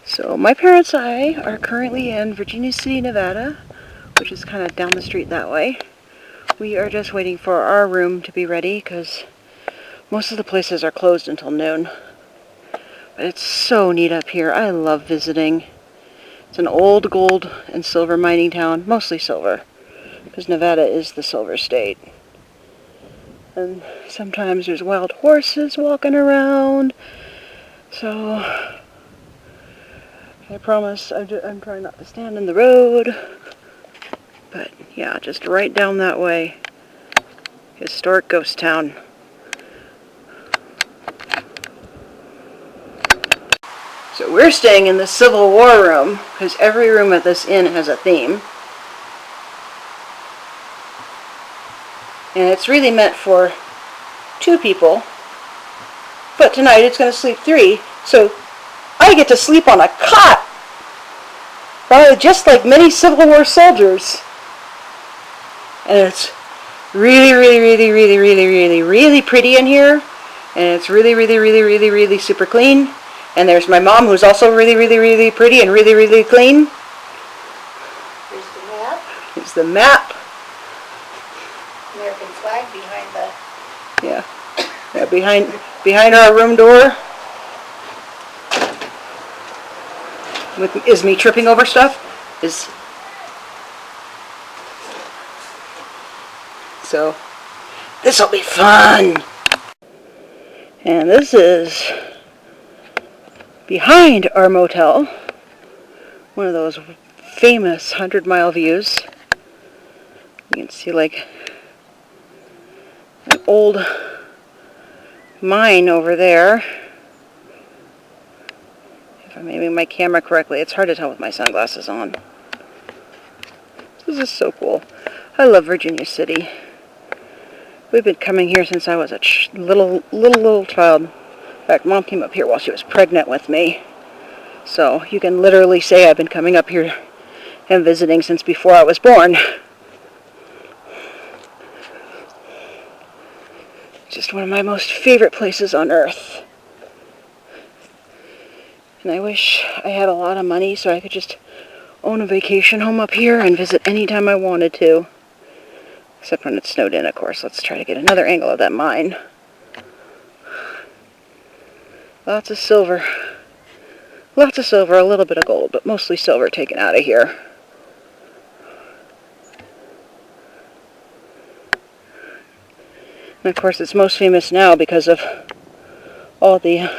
So my parents and I are currently in Virginia City, Nevada, which is kind of down the street that way. We are just waiting for our room to be ready because most of the places are closed until noon. But it's so neat up here. I love visiting. It's an old gold and silver mining town, mostly silver, because Nevada is the silver state. And sometimes there's wild horses walking around. So I promise I'm trying not to stand in the road. But yeah, just right down that way. Historic ghost town. So we're staying in the Civil War room because every room at this inn has a theme. And it's really meant for 2 people. But tonight it's going to sleep 3. So I get to sleep on a cot. Just like many Civil War soldiers. And it's really, really, really, really, really, really, really pretty in here. And it's really, really, really, really, really super clean. And there's my mom, who's also really, really, really pretty and really, really clean. Here's the map. Here's the map. American flag behind the... Yeah, behind our room door. Is me tripping over stuff? So, this'll be fun. And this is behind our motel. One of those famous 100-mile views. You can see like an old mine over there. If I'm aiming my camera correctly, it's hard to tell with my sunglasses on. This is so cool. I love Virginia City. We've been coming here since I was a little child. In fact, Mom came up here while she was pregnant with me. So you can literally say I've been coming up here and visiting since before I was born. Just one of my most favorite places on earth. And I wish I had a lot of money so I could just own a vacation home up here and visit anytime I wanted to. Except when it's snowed in, of course. Let's try to get another angle of that mine. Lots of silver. Lots of silver, a little bit of gold, but mostly silver taken out of here. And of course, it's most famous now because of all the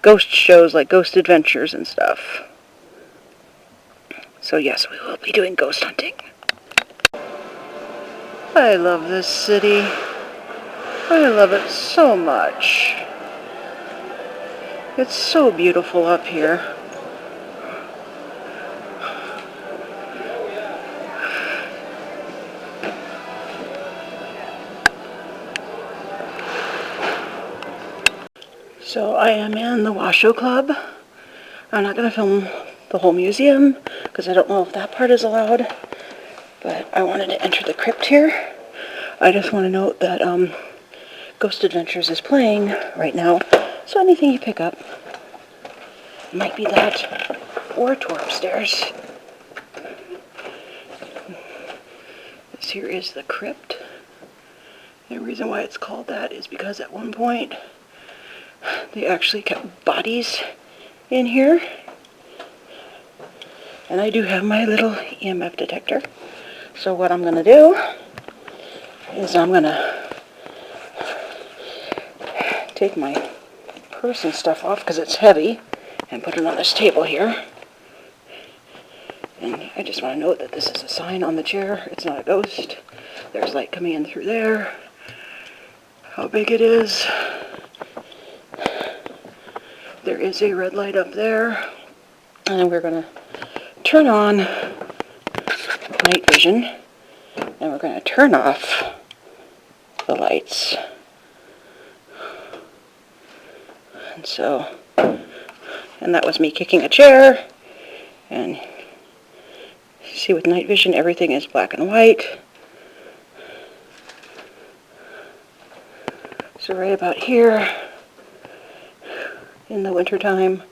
ghost shows like Ghost Adventures and stuff. So yes, we will be doing ghost hunting. I love this city. I love it so much. It's so beautiful up here. So I am in the Washoe Club. I'm not going to film the whole museum because I don't know if that part is allowed. But I wanted to enter the crypt here. I just want to note that Ghost Adventures is playing right now. So anything you pick up might be that or a tour upstairs. This here is the crypt. And the reason why it's called that is because at one point they actually kept bodies in here. And I do have my little EMF detector. So what I'm going to do is I'm going to take my purse and stuff off because it's heavy and put it on this table here. And I just want to note that this is a sign on the chair. It's not a ghost. There's light coming in through there. How big it is. There is a red light up there. And then we're going to turn on night vision, and we're going to turn off the lights. And that was me kicking a chair, and see with night vision everything is black and white. So right about here in the wintertime,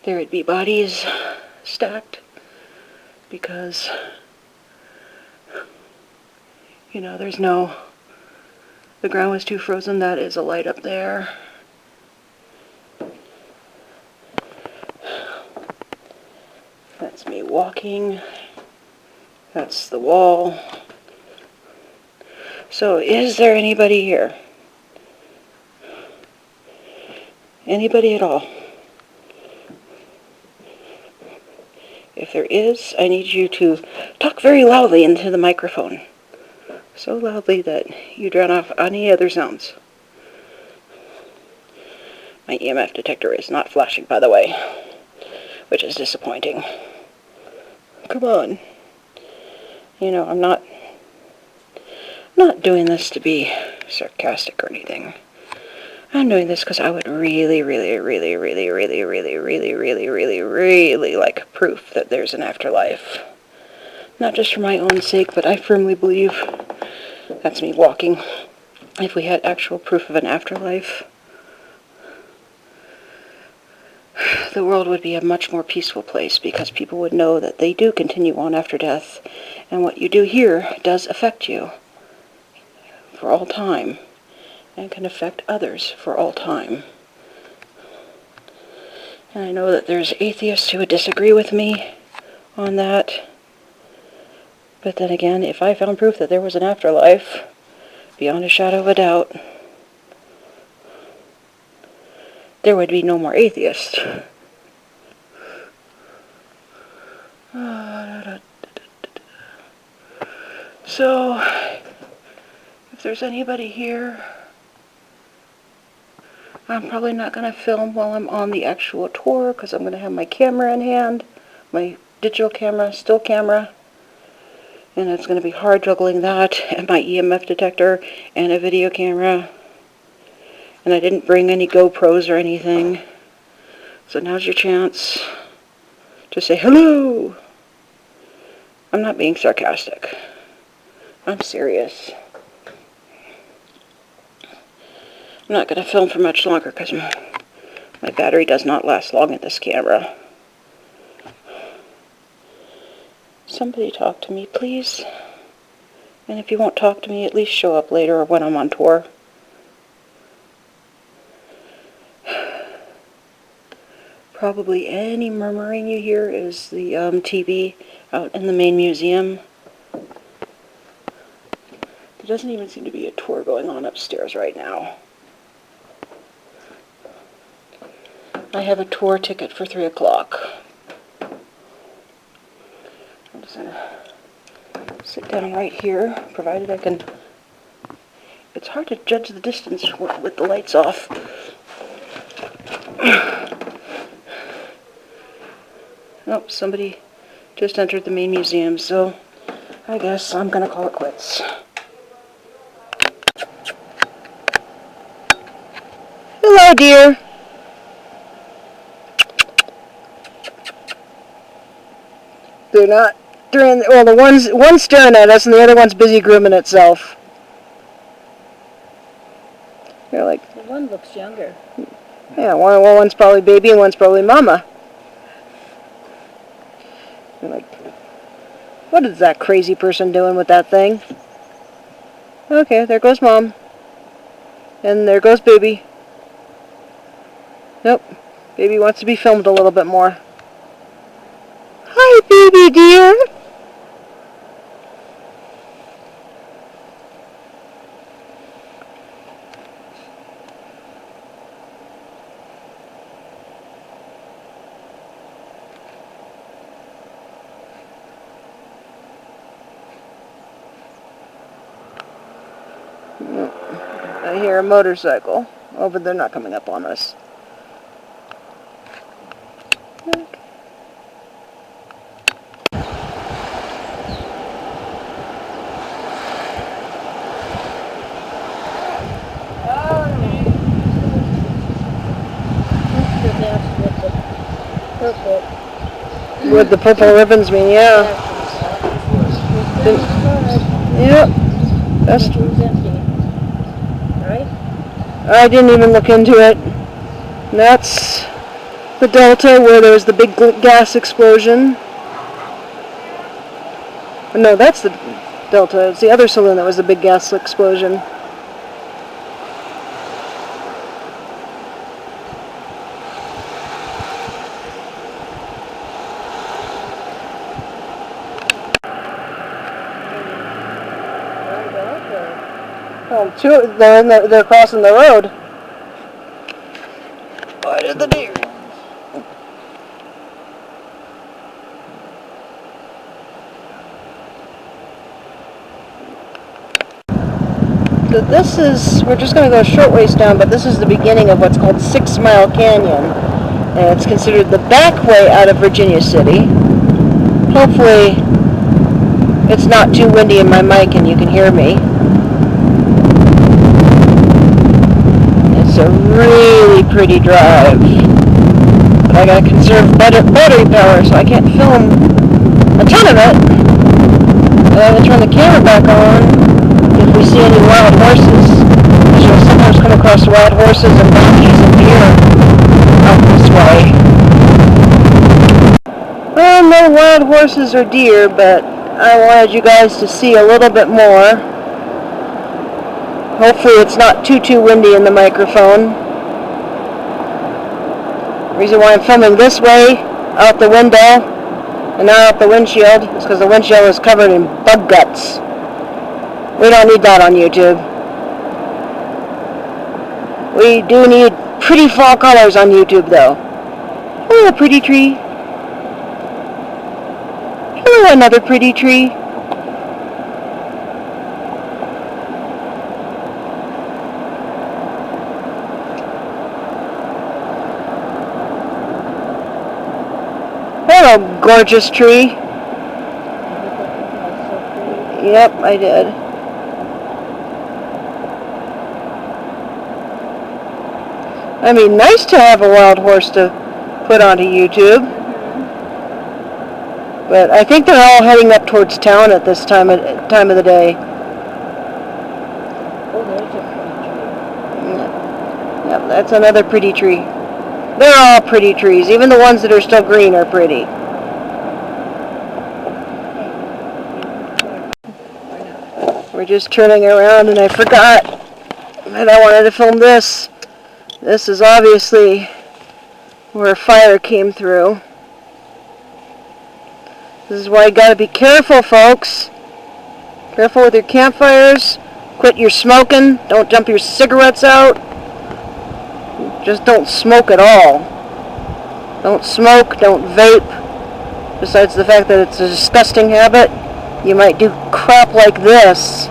there would be bodies stacked because, you know, the ground was too frozen. That is a light up there. That's me walking. That's the wall. So, is there anybody here? Anybody at all? If there is, I need you to talk very loudly into the microphone. So loudly that you drown off any other sounds. My EMF detector is not flashing, by the way, which is disappointing. Come on. You know, I'm not doing this to be sarcastic or anything. I'm doing this because I would really like proof that there's an afterlife. Not just for my own sake, but I firmly believe, that's me walking, if we had actual proof of an afterlife, the world would be a much more peaceful place because people would know that they do continue on after death, and what you do here does affect you for all time, and can affect others for all time. And I know that there's atheists who would disagree with me on that, but then again, if I found proof that there was an afterlife, beyond a shadow of a doubt, there would be no more atheists. So, if there's anybody here, I'm probably not going to film while I'm on the actual tour because I'm going to have my camera in hand, my digital camera, still camera, and it's going to be hard juggling that and my EMF detector and a video camera. And I didn't bring any GoPros or anything, so now's your chance to say hello. I'm not being sarcastic. I'm serious. I'm not going to film for much longer because my battery does not last long at this camera. Somebody talk to me, please. And if you won't talk to me, at least show up later or when I'm on tour. Probably any murmuring you hear is the TV out in the main museum. There doesn't even seem to be a tour going on upstairs right now. I have a tour ticket for 3 o'clock. I'm just going to sit down right here, provided I can... It's hard to judge the distance with the lights off. Oh, somebody just entered the main museum, so I guess I'm going to call it quits. Hello, dear. They're not doing, well, one's staring at us and the other one's busy grooming itself. They're like... The one looks younger. Yeah, one's probably baby and one's probably mama. They're like, what is that crazy person doing with that thing? Okay, there goes mom. And there goes baby. Nope, baby wants to be filmed a little bit more. Hi, baby dear. I hear a motorcycle. Oh, but they're not coming up on us. Okay. With the purple ribbons mean, yeah. Yep. That's empty. Right? I didn't even look into it. That's The delta where there was the big gas explosion. No, that's the delta. It's the other saloon that was the big gas explosion. Oh, they're crossing the road. Why did the deer? This is, we're just going to go a short ways down, but this is the beginning of what's called 6 Mile Canyon. And it's considered the back way out of Virginia City. Hopefully it's not too windy in my mic and you can hear me. It's a really pretty drive. But I gotta conserve battery power, so I can't film a ton of it. And I'm gonna turn the camera back on if we see any wild horses. Because you'll sometimes come across wild horses and donkeys and deer out this way. Well, no wild horses or deer, but I wanted you guys to see a little bit more. Hopefully it's not too windy in the microphone. The reason why I'm filming this way, out the window, and not out the windshield, is because the windshield is covered in bug guts. We don't need that on YouTube. We do need pretty fall colors on YouTube, though. Hello, a pretty tree. Hello, another pretty tree. Hello, gorgeous tree. Yep, I did. I mean, nice to have a wild horse to put onto YouTube. But I think they're all heading up towards town at this time of the day. Oh, there's a pretty tree. Yep, that's another pretty tree. They're all pretty trees. Even the ones that are still green are pretty. We're just turning around and I forgot that I wanted to film this. This is obviously where a fire came through. This is why you gotta be careful, folks. Careful with your campfires. Quit your smoking. Don't dump your cigarettes out. Just don't smoke at all. Don't smoke, don't vape. Besides the fact that it's a disgusting habit, you might do crap like this.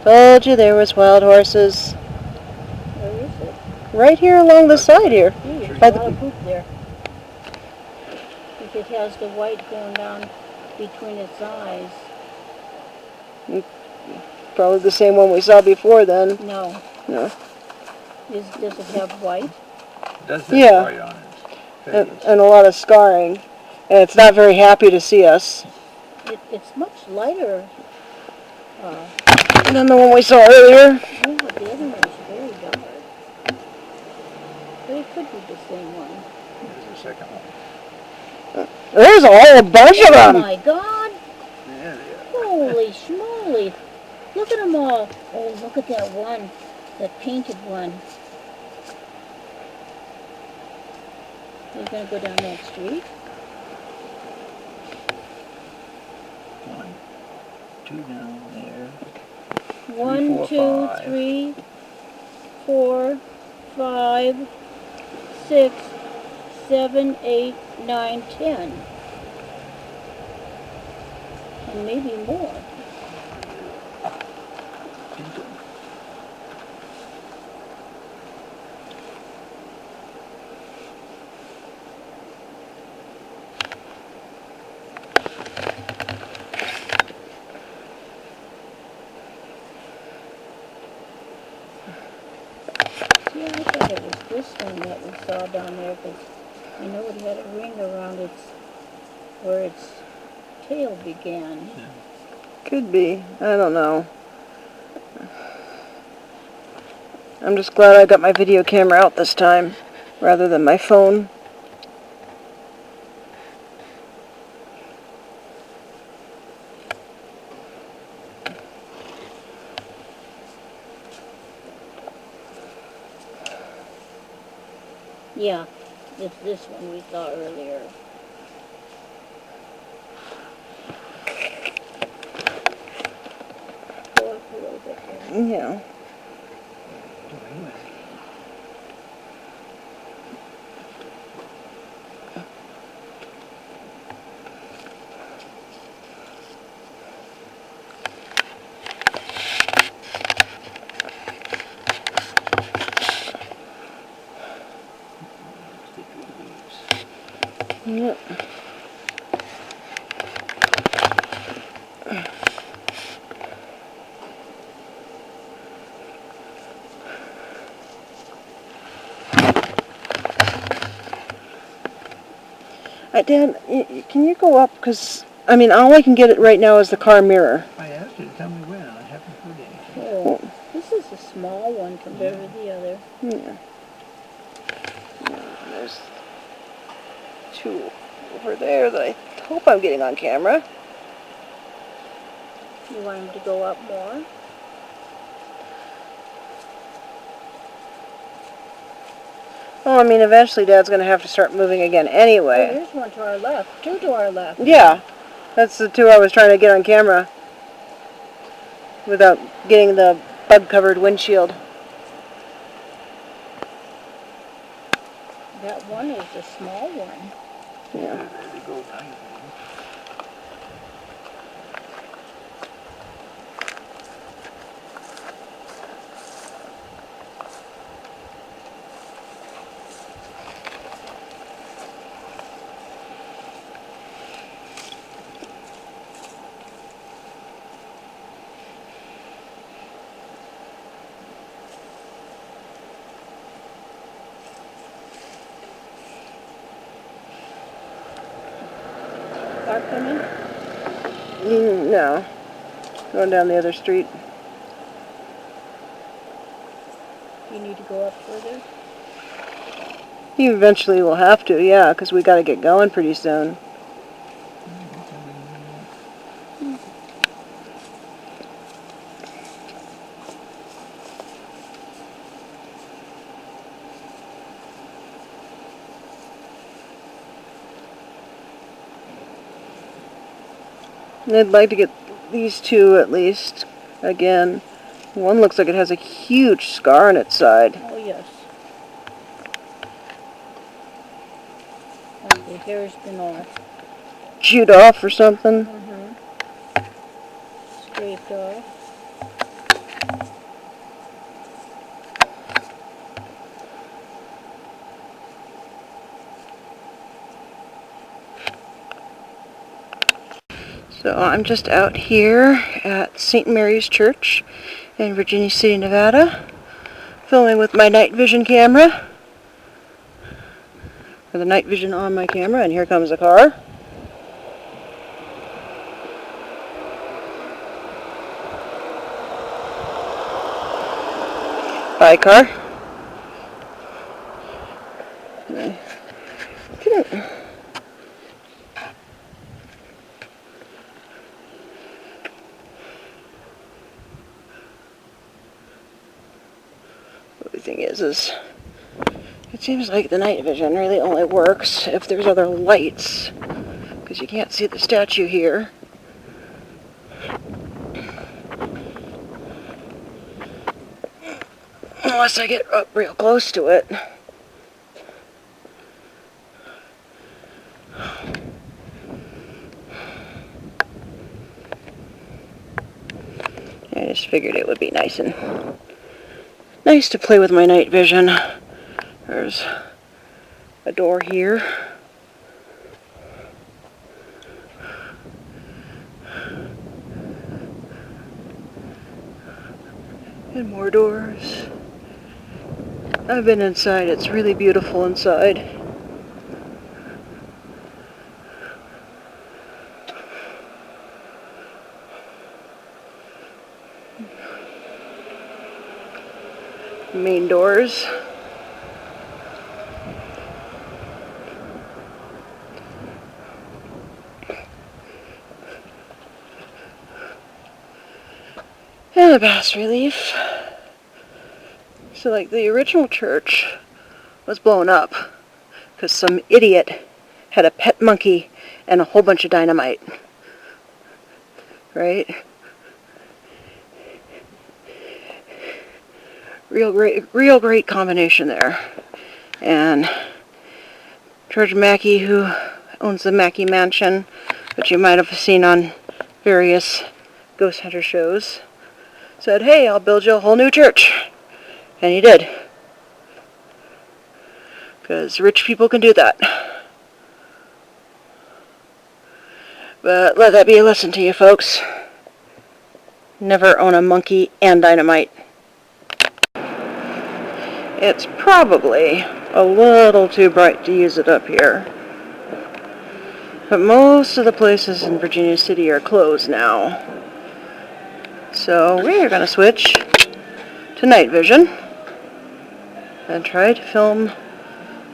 Told you there was wild horses. Where is it? Right here along the side here. There's By a the- lot of poop there. If it has the white going down between its eyes. Probably the same one we saw before then. No. No. Does it have white? Does have Yeah. white on its face. And a lot of scarring. And it's not very happy to see us. It's much lighter. And then the one we saw earlier. Oh, but the other one is very dark. But it could be the same one. Here's the second one. There's a whole bunch of Oh them. my God! Yeah, they are. Holy schmoly! Look at them all. Oh, look at that one, that painted one. You're gonna go down that street? 1, 2 down there. 1, 4, 2, 5. 3, 4, 5, 6, 7, 8, 9, 10. And maybe more. Yeah, I thought it was this one that we saw down there, because I know it had a ring around its where its tail began. Could be. I don't know. I'm just glad I got my video camera out this time, rather than my phone. Yeah, it's this one we saw earlier. Go up a little bit there. Yeah. Yep. Dad, can you go up? Because, I mean, all I can get it right now is the car mirror. I asked you to tell me when. I haven't heard anything. Oh, this is a small one compared to the other. Yeah. There's two over there that I hope I'm getting on camera. You want him to go up more? Oh, I mean, eventually Dad's going to have to start moving again Oh, anyway. there's one to our left. Two to our left. Yeah, that's the two I was trying to get on camera without getting the bug-covered windshield. That one is the small one. Yeah. There they go, tiny thing. Car coming? No. Going down the other street. You need to go up further? You eventually will have to, yeah, because we got to get going pretty soon. And I'd like to get these two at least again. One looks like it has a huge scar on its side. Oh, yes. Like the hair's been all Chewed off or something. scraped off. So I'm just out here at St. Mary's Church in Virginia City, Nevada, filming with my night vision camera, or the night vision on my camera, and here comes a car. Bye, car. The thing is it seems like the night vision really only works if there's other lights, because you can't see the statue here. Unless I get up real close to it. I just figured it would be nice to play with my night vision. There's a door here. And more doors. I've been inside. It's really beautiful inside. Main doors. And a bas relief. So like the original church was blown up because some idiot had a pet monkey and a whole bunch of dynamite. Right? Real great combination there. And George Mackey, who owns the Mackey Mansion, which you might have seen on various ghost hunter shows, said, "Hey, I'll build you a whole new church." And he did. Because rich people can do that. But let that be a lesson to you folks. Never own a monkey and dynamite. It's probably a little too bright to use it up here. But most of the places in Virginia City are closed now. So we are going to switch to night vision and try to film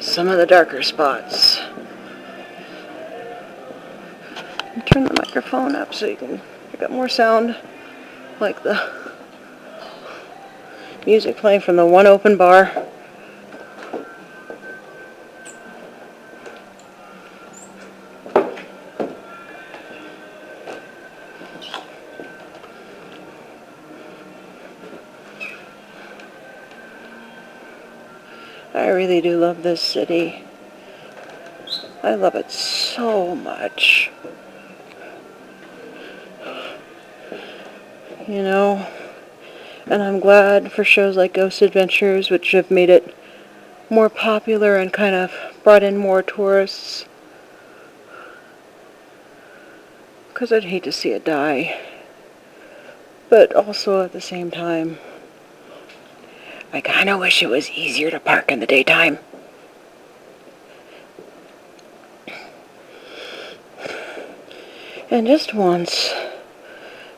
some of the darker spots. Turn the microphone up so you can pick up more sound, like the music playing from the one open bar. I really do love this city. I love it so much. You know, and I'm glad for shows like Ghost Adventures, which have made it more popular and kind of brought in more tourists. Because I'd hate to see it die. But also at the same time, I kind of wish it was easier to park in the daytime. And just once,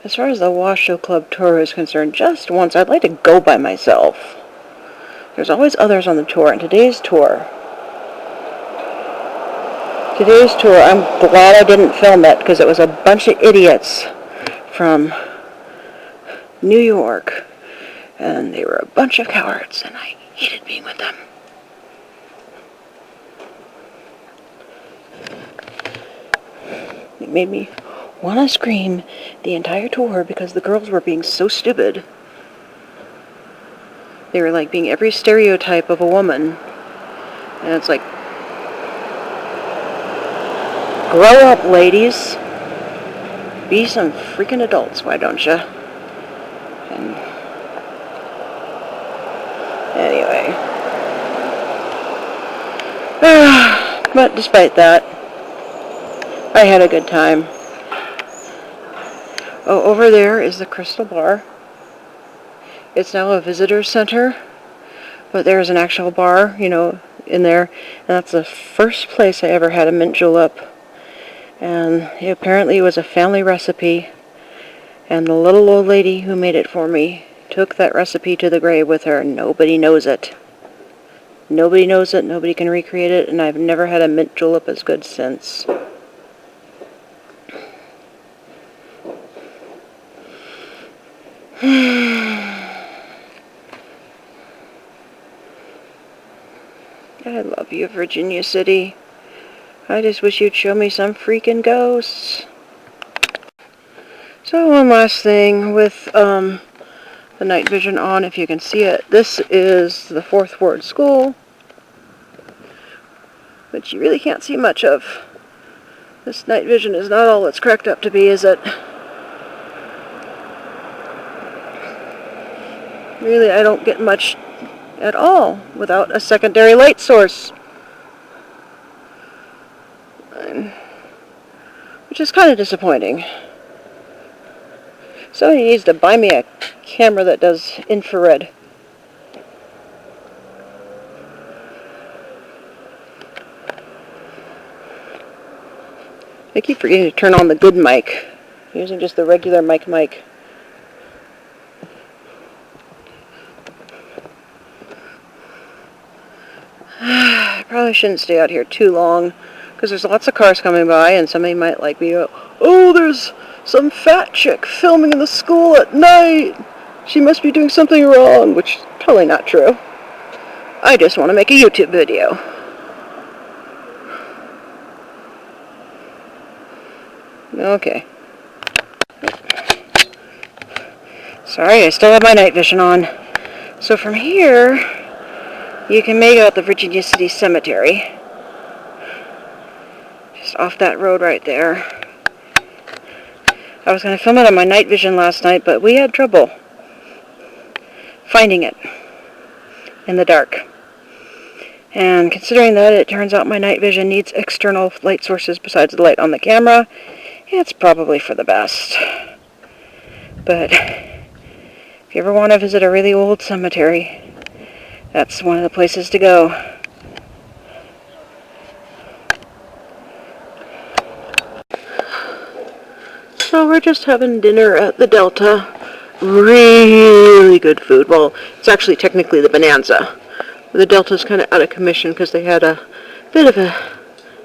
as far as the Washoe Club tour is concerned, just once I'd like to go by myself. There's always others on the tour, and today's tour, I'm glad I didn't film it because it was a bunch of idiots from New York, and they were a bunch of cowards, and I hated being with them. It made me want to scream the entire tour because the girls were being so stupid. They were like being every stereotype of a woman. And it's like, grow up, ladies. Be some freaking adults, why don't you? And anyway. But despite that, I had a good time. Oh, over there is the Crystal Bar. It's now a visitor center, but there's an actual bar, you know, in there. And that's the first place I ever had a mint julep. And apparently it was a family recipe. And the little old lady who made it for me took that recipe to the grave with her. Nobody knows it. Nobody knows it. Nobody can recreate it. And I've never had a mint julep as good since. I love you, Virginia City. I just wish you'd show me some freaking ghosts. So one last thing with the night vision on, if you can see it. This is the Fourth Ward School, which you really can't see much of. This night vision is not all it's cracked up to be, is it? Really, I don't get much at all without a secondary light source. Which is kind of disappointing. Somebody needs to buy me a camera that does infrared. I keep forgetting to turn on the good mic. I'm using just the regular mic. probably shouldn't stay out here too long because there's lots of cars coming by and somebody might like be, oh, there's some fat chick filming in the school at night. She must be doing something wrong, which is probably not true. I just want to make a YouTube video. Okay. Sorry, I still have my night vision on. So from here, you can make out the Virginia City Cemetery. Just off that road right there. I was going to film it on my night vision last night, but we had trouble finding it in the dark. And considering that it turns out my night vision needs external light sources besides the light on the camera, it's probably for the best. But if you ever want to visit a really old cemetery, that's one of the places to go. So we're just having dinner at the Delta. Really good food. Well, it's actually technically the Bonanza. The Delta's kind of out of commission because they had a bit of an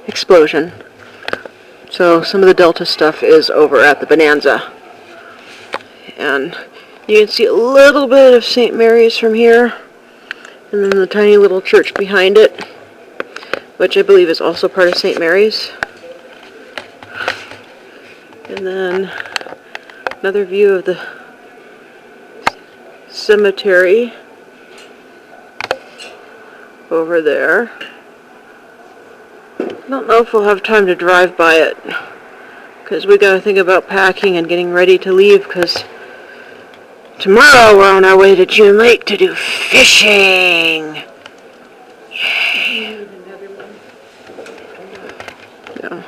explosion. So some of the Delta stuff is over at the Bonanza. And you can see a little bit of St. Mary's from here. And then the tiny little church behind it, which I believe is also part of St. Mary's. And then another view of the cemetery over there. I don't know if we'll have time to drive by it because we got to think about packing and getting ready to leave because tomorrow we're on our way to June Lake to do fishing. Yay. Yeah.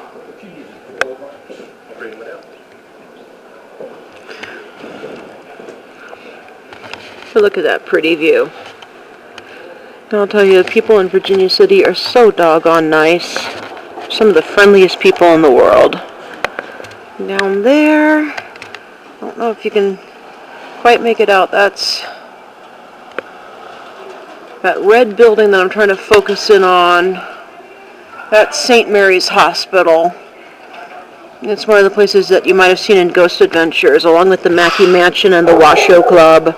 So look at that pretty view. And I'll tell you, the people in Virginia City are so doggone nice. Some of the friendliest people in the world. Down there, I don't know if you can quite make it out. That's that red building that I'm trying to focus in on. That's St. Mary's Hospital. It's one of the places that you might have seen in Ghost Adventures, along with the Mackey Mansion and the Washoe Club.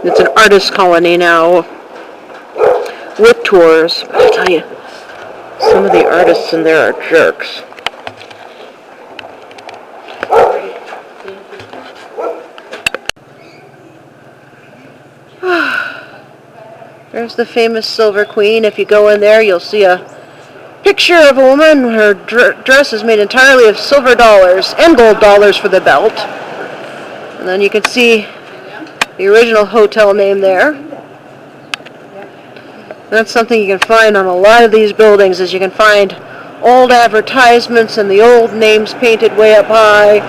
It's an artist colony now with tours. But I tell you, some of the artists in there are jerks. There's the famous Silver Queen. If you go in there, you'll see a picture of a woman. Her dress is made entirely of silver dollars and gold dollars for the belt. And then you can see the original hotel name there. That's something you can find on a lot of these buildings, is you can find old advertisements and the old names painted way up high.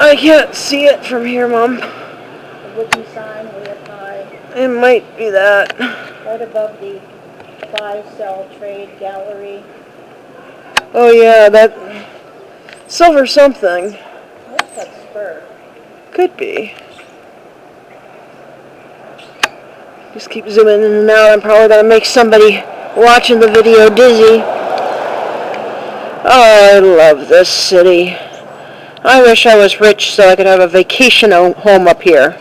I can't see it from here, Mom. The wooden sign way up high. It might be that. Right above the buy-sell trade gallery. Oh yeah, that silver something. What's that spur? Could be. Just keep zooming in and out. I'm probably going to make somebody watching the video dizzy. Oh, I love this city. I wish I was rich so I could have a vacation home up here.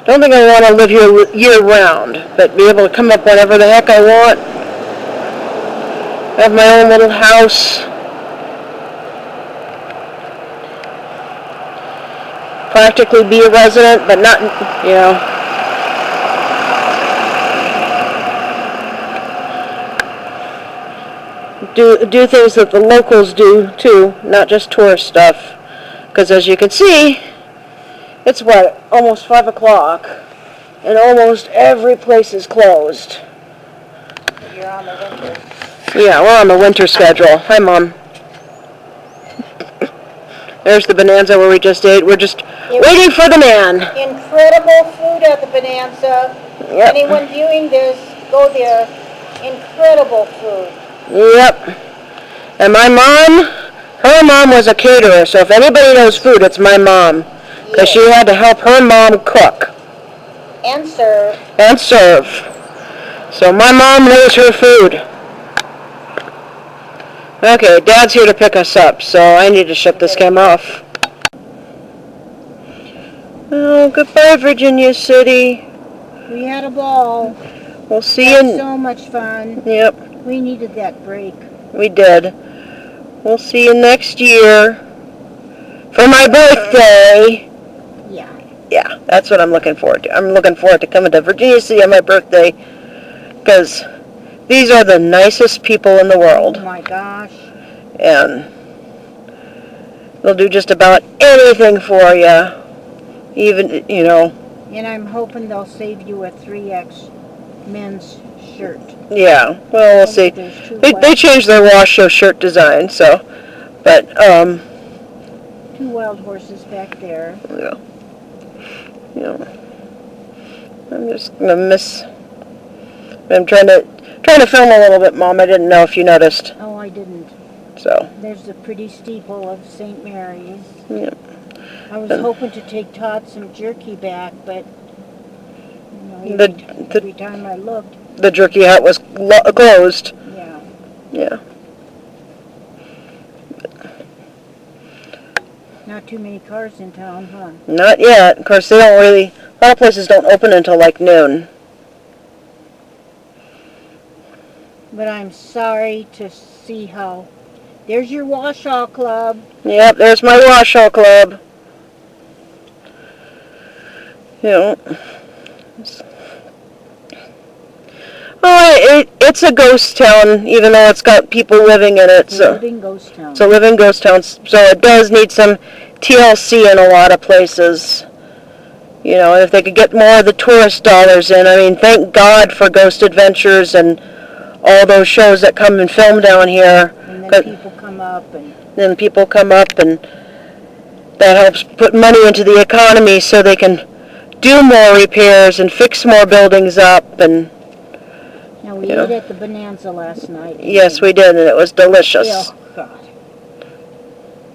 Don't think I want to live here year-round, but be able to come up whenever the heck I want. Have my own little house. Practically be a resident, but not, you know. Do things that the locals do, too, not just tourist stuff. Because as you can see, it's what, almost 5 o'clock, and almost every place is closed. You're on the winter. Yeah, we're on the winter schedule. Hi, Mom. There's the Bonanza where we just ate. We're just waiting for the man. Incredible food at the Bonanza. Yep. Anyone viewing this, go there. Incredible food. Yep. And my mom Her mom was a caterer, so if anybody knows food, it's my mom. Because she had to help her mom cook. And serve. And serve. So my mom knows her food. Okay, Dad's here to pick us up, so I need to shut this camera off. Oh, goodbye, Virginia City. We had a ball. We'll see Had you. so much fun. Yep, We needed that break. we did. We'll see you next year for my birthday. Yeah. Yeah, that's what I'm looking forward to. I'm looking forward to coming to Virginia City on my birthday because these are the nicest people in the Oh world, my gosh. and they'll do just about anything for you. Even, you know, And I'm hoping they'll save you a 3X men's shirt. yeah, well, we'll see. There's two They changed their wash show shirt design, so, but, two wild horses back there. yeah. You know, I'm just gonna miss. I'm trying to film a little bit, Mom. I didn't know if you noticed. Oh, I didn't. So, There's the pretty steeple of St. Mary's. yeah. I was hoping to take Todd some jerky back, but you know, every time I looked, The jerky hut was closed. yeah. Yeah. Not too many cars in town, huh? Not yet. Of course, they don't really. A lot of places don't open until like noon. But I'm sorry to see how. There's your Washaw Club. Yep, there's my Washoe Club. You know. Oh, it's a ghost town, even though it's got people living in it. So Living ghost town. it's a living ghost town. So it does need some TLC in a lot of places. You know, if they could get more of the tourist dollars in. I mean, thank God for Ghost Adventures and all those shows that come and film down here. And then people come up and that helps put money into the economy so they can do more repairs and fix more buildings up. And now we ate at the Bonanza last night. yes, we did, and it was delicious. Oh God!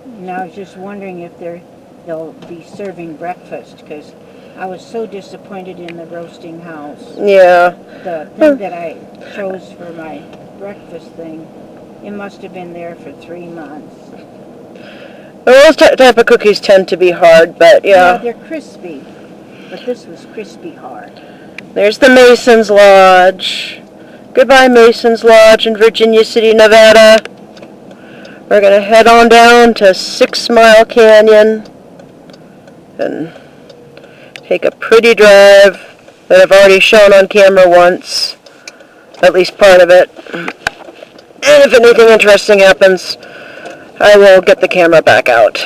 And I was just wondering if they'll be serving breakfast, because I was so disappointed in the roasting house. Yeah. The thing that I chose for my breakfast thing, it must have been there for 3 months. Well, those type of cookies tend to be hard, but Yeah, yeah. they're crispy, but this was crispy hard. There's the Mason's Lodge. Goodbye, Mason's Lodge in Virginia City, Nevada. We're going to head on down to 6 Mile Canyon and take a pretty drive that I've already shown on camera once, at least part of it. And if anything interesting happens, I will get the camera back out.